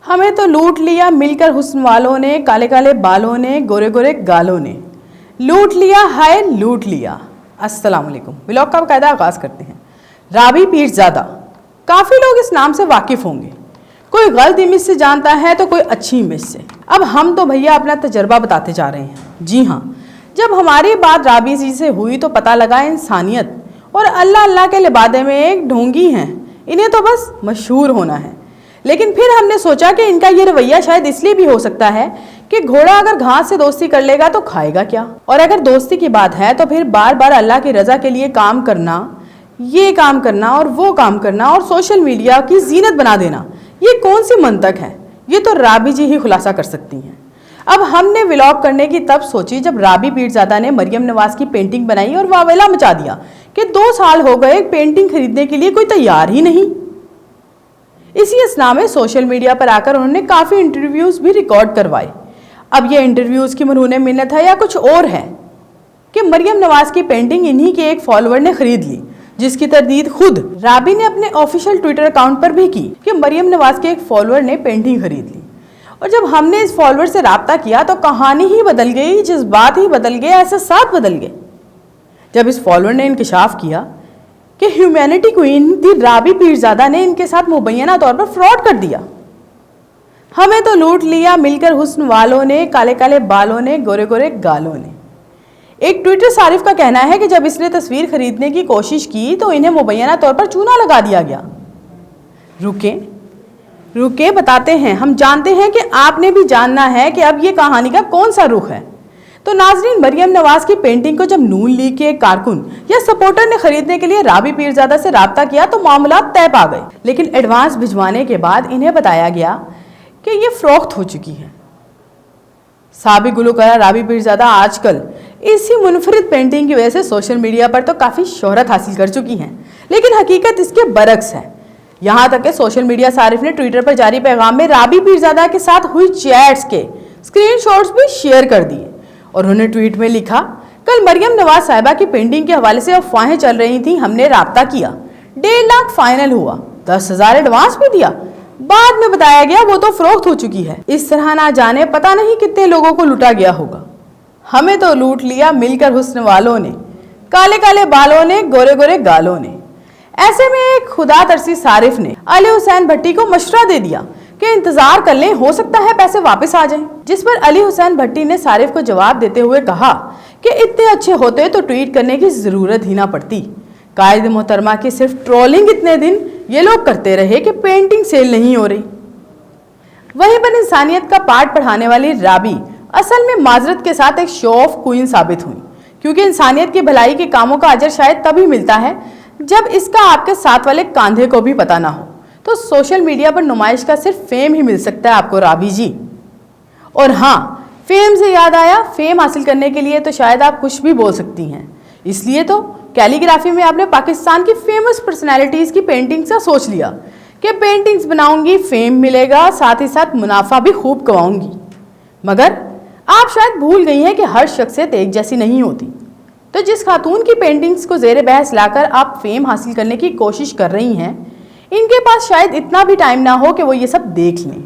हमें तो लूट लिया मिलकर हुस्न वालों ने, काले काले बालों ने, गोरे गोरे गालों ने, लूट लिया हाय लूट लिया। अस्सलाम वालेकुम। व्लॉग का बाकायदा आगाज़ करते हैं। राबी पीरज़ादा, काफ़ी लोग इस नाम से वाकिफ़ होंगे। कोई गलत इमेज से जानता है तो कोई अच्छी इमेज से। अब हम तो भैया अपना तजर्बा बताते जा रहे हैं। जी हाँ, जब हमारी बात राबी जी से हुई तो पता लगा इंसानियत और अल्लाह अल्लाह के लिबादे में एक ढोंगी हैं। इन्हें तो बस मशहूर होना है। लेकिन फिर हमने सोचा कि इनका ये रवैया शायद इसलिए भी हो सकता है कि घोड़ा अगर घास से दोस्ती कर लेगा तो खाएगा क्या। और अगर दोस्ती की बात है तो फिर बार बार अल्लाह की रज़ा के लिए काम करना, ये काम करना और वो काम करना और सोशल मीडिया की जीनत बना देना, ये कौन सी मंतक है? ये तो राबी जी ही खुलासा कर सकती हैं। अब हमने व्लॉग करने की तब सोची जब राबी पीरज़ादा ने मरियम नवाज की पेंटिंग बनाई और वावेला मचा दिया कि 2 साल हो गए पेंटिंग खरीदने के लिए कोई तैयार ही नहीं। इसी असना में सोशल मीडिया पर आकर उन्होंने काफ़ी इंटरव्यूज़ भी रिकॉर्ड करवाए। अब ये इंटरव्यूज़ की मरहून मिन्नत है या कुछ और है कि मरियम नवाज की पेंटिंग इन्हीं के एक फॉलोअर ने खरीद ली, जिसकी तरदीद खुद राबी ने अपने ऑफिशियल ट्विटर अकाउंट पर भी की कि मरियम नवाज के एक फॉलोअर ने पेंटिंग खरीद ली। और जब हमने इस फॉलोअर से रब्ता किया तो कहानी ही बदल गई, जज्बात ही बदल गए, एहसास बदल गए। जब इस फॉलोअर ने इंकशाफ किया कि ह्यूमैनिटी क्वीन दी राबी पीरज़ादा ने इनके साथ मुबैना तौर पर फ्रॉड कर दिया। हमें तो लूट लिया मिलकर हुस्न वालों ने, काले काले बालों ने, गोरे गोरे गालों ने। एक ट्विटर सारिफ का कहना है कि जब इसने तस्वीर खरीदने की कोशिश की तो इन्हें मुबैना तौर पर चूना लगा दिया गया। रुके बताते हैं। हम जानते हैं कि आपने भी जानना है कि अब ये कहानी का कौन सा रुख है। तो नाजरीन, मरियम नवाज की पेंटिंग को जब नून लीग के एक कारकुन या सपोर्टर ने खरीदने के लिए राबी पीरज़ादा से रब्ता किया तो मामला तय पा गए। लेकिन एडवांस भिजवाने के बाद इन्हें बताया गया कि ये फरोख्त हो चुकी है। साबिक गुलकार राबी पीरज़ादा आजकल इसी मुनफरिद पेंटिंग की वजह से सोशल मीडिया पर तो काफ़ी शोहरत हासिल कर चुकी हैं, लेकिन हकीकत इसके बरक्स है। यहाँ तक कि सोशल मीडिया सारिफ ने ट्विटर पर जारी पैगाम में राबी पीरज़ादा के साथ हुई चैट्स के स्क्रीनशॉट्स भी शेयर कर दिए और उन्होंने ट्वीट में लिखा, कल मरियम नवाज साहिबा की पेंटिंग के हवाले से अफवाहें चल रही थी, हमने रब्ता किया, 1.5 लाख फाइनल हुआ, 10,000 एडवांस भी दिया, बाद में बताया गया वो तो फरोख्त हो चुकी है। इस तरह ना जाने पता नहीं कितने लोगों को लूटा गया होगा। हमें तो लूट लिया मिलकर हुस्न वालों ने, काले काले बालों ने, गोरे गोरे गालों ने। ऐसे में एक खुदा तरसी सारिफ ने अली हुसैन भट्टी को मशवरा दे दिया कि इंतजार कर लें, हो सकता है पैसे वापस आ जाएं। जिस पर अली हुसैन भट्टी ने सारिफ को जवाब देते हुए कहा कि इतने अच्छे होते तो ट्वीट करने की जरूरत ही ना पड़ती। कायद मोहतरमा की सिर्फ ट्रोलिंग इतने दिन ये लोग करते रहे कि पेंटिंग सेल नहीं हो रही। वहीं पर इंसानियत का पाठ पढ़ाने वाली राबी असल में माजरत के साथ एक शो ऑफ क्वीन साबित हुई, क्योंकि इंसानियत की भलाई के कामों का अजर शायद तभी मिलता है जब इसका आपके साथ वाले कांधे को भी पता ना हो। तो सोशल मीडिया पर नुमाइश का सिर्फ फेम ही मिल सकता है आपको राबी जी। और हाँ, फेम से याद आया, फेम हासिल करने के लिए तो शायद आप कुछ भी बोल सकती हैं। इसलिए तो कैलीग्राफी में आपने पाकिस्तान की फेमस पर्सनैलिटीज़ की पेंटिंग्स का सोच लिया कि पेंटिंग्स बनाऊंगी, फेम मिलेगा, साथ ही साथ मुनाफा भी खूब कमाऊंगी। मगर आप शायद भूल गई हैं कि हर शख्सियत एक जैसी नहीं होती। तो जिस खातून की पेंटिंग्स को ज़ेर बहस लाकर आप फेम हासिल करने की कोशिश कर रही हैं, इनके पास शायद इतना भी टाइम ना हो कि वो ये सब देख लें,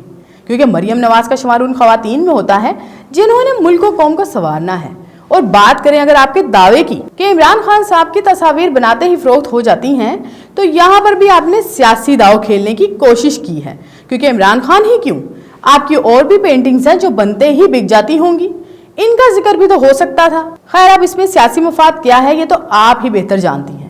क्योंकि मरियम नवाज का शुमार उन खवातीन में होता है जिन्होंने मुल्क व कौम को संवारना है। और बात करें अगर आपके दावे की कि इमरान खान साहब की तस्वीर बनाते ही फरोख्त हो जाती हैं, तो यहाँ पर भी आपने सियासी दाव खेलने की कोशिश की है, क्योंकि इमरान खान ही क्यों, आपकी और भी पेंटिंग्स हैं जो बनते ही बिक जाती होंगी, इनका जिक्र भी तो हो सकता था। खैर, अब इसमें सियासी मफाद क्या है ये तो आप ही बेहतर जानती हैं।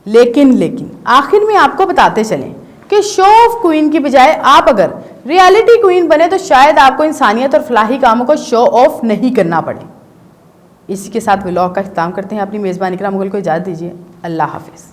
लेकिन आखिर में आपको बताते चलें कि शो ऑफ क्वीन की बजाय आप अगर रियलिटी क्वीन बने तो शायद आपको इंसानियत और फलाही कामों को शो ऑफ नहीं करना पड़े। इसी के साथ व्लॉग का इख्तिताम करते हैं। अपनी मेज़बान इकराम मुगल को इजाज़त दीजिए। अल्लाह हाफिज़।